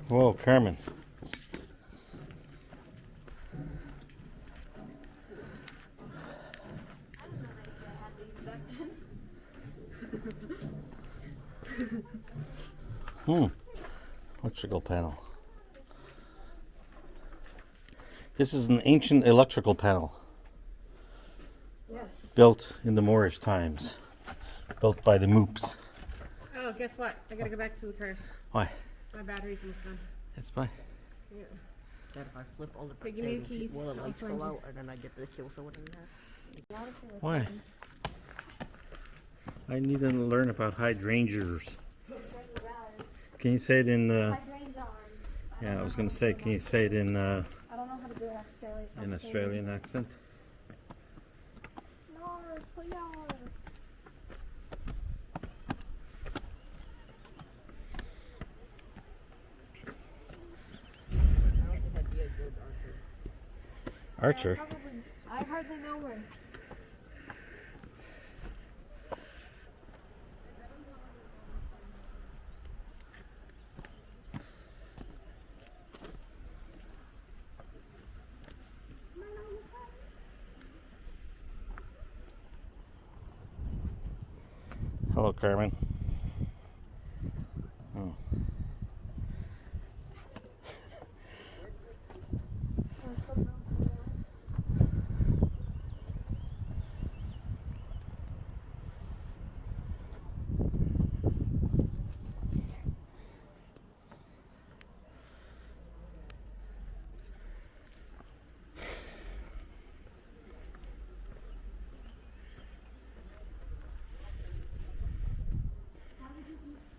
Whoa, Carmen. Electrical panel. This is an ancient electrical panel. Yes. Built in the Moorish times. Built by the Moops. Oh, guess what? I gotta go back to the car. Why? My battery's almost gone. It's fine. Yeah. That if I flip all the Hey, give me the things, keys. one of the I'll lights find go you. out, and then I get to kill someone in there. Why? I need to learn about hydrangeas. Can you say it in yeah, I was gonna say, can you say it in I don't know how to do it an Australian accent? I don't think I'd be a good archer. Archer? I hardly know her. Hello, Carmen. Oh.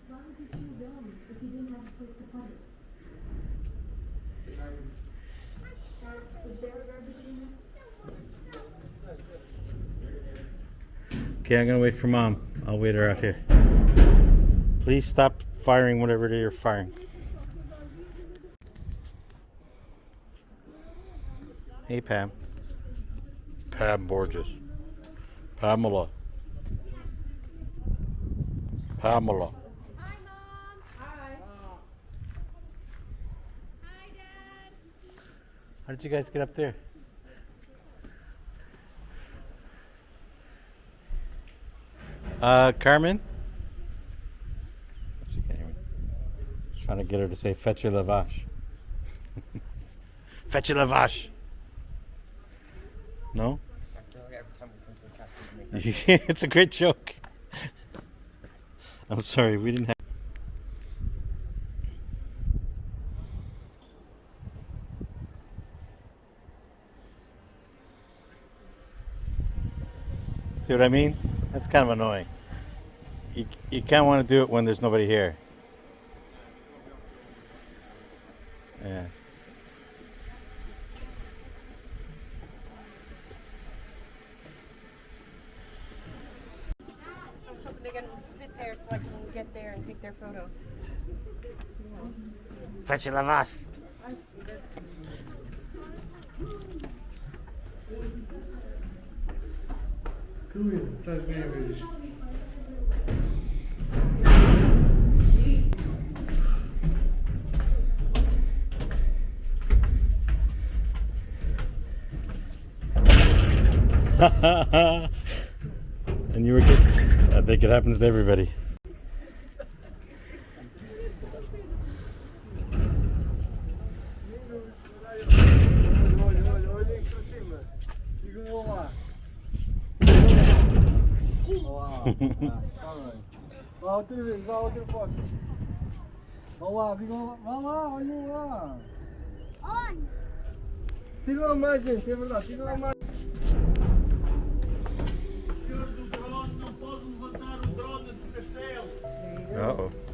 Why would you chew gum if you didn't have a place to put it? Is there a garbage in it? Okay, I'm gonna wait for Mom. I'll wait her out here. Please stop firing whatever it is you're firing. Hey, Pam. Pam Borges. Pamela. Pamela. Hi, Mom. Hi. Hi, Dad. How did you guys get up there? Carmen? She can't hear me. Just trying to get her to say fetch your lavash. Fetch your lavash. No? I feel like every time we come to a castle, we make It's a great joke. I'm sorry, we didn't have. See what I mean? That's kind of annoying. You can't want to do it when there's nobody here. Yeah. I was hoping they're gonna sit there so I can get there and take their photo. Fetch your lavash. And you were good. I think it happens to everybody. Vamos ter foto. Vamos lá, vamos lá, olha lá. On. Tira lá mais, gente, é verdade, tira lá mais. Senhor do drone, não pode levantar o drone do castelo. Uh-oh.